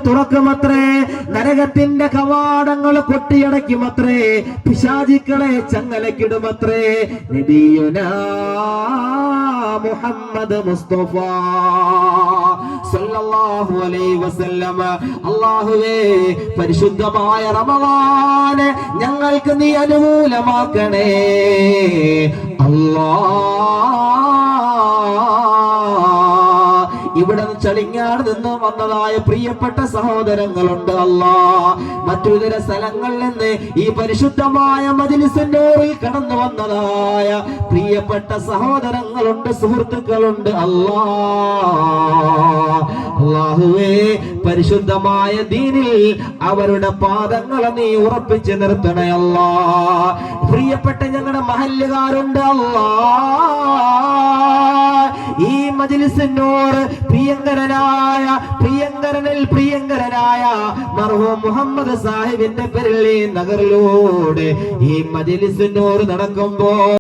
തുറക്കുമത്രേ, നരകത്തിന്റെ കവാടങ്ങൾ കൊട്ടിയടയ്ക്കുമത്രേ, പിശാചിക്കളെ ചങ്ങലക്കിടുമത്രേ. നബിയുനാ മുഹമ്മദ് മുസ്തഫ സല്ലല്ലാഹു അലൈഹി വസല്ലം, അല്ലാഹുവേ പരിശുദ്ധമായ റമളാൻ ഞങ്ങൾക്ക് നീ അനുകൂലമാക്കണേ അല്ലാഹ്. ഇവിടെ ചളിങ്ങാട് നിന്ന് വന്നതായ പ്രിയപ്പെട്ട സഹോദരങ്ങളുണ്ട് അല്ലാ, മറ്റു സ്ഥലങ്ങളിൽ നിന്ന് ഈ പരിശുദ്ധമായ മജ്‌ലിസിന്റെ ഓറിൽ കടന്നു വന്നതായ പ്രിയപ്പെട്ട സഹോദരങ്ങളുണ്ട്, സുഹൃത്തുക്കളുണ്ട് അല്ലാ. അല്ലാഹുവേ പരിശുദ്ധമായ ദീനിൽ അവരുടെ പാദങ്ങളെ നീ ഉറപ്പിച്ചു നിർത്തണേ അല്ലാ. പ്രിയപ്പെട്ട ഞങ്ങളുടെ മഹല്ലുകാരുണ്ട് അല്ലാ, ഈ മജ്‌ലിസിനോട് പ്രിയങ്കരനായ മർഹൂം മുഹമ്മദ് സാഹിബിന്റെ പേരിൽ നഗറിലൂടെ ഈ മജ്‌ലിസിനോട് നടക്കുമ്പോൾ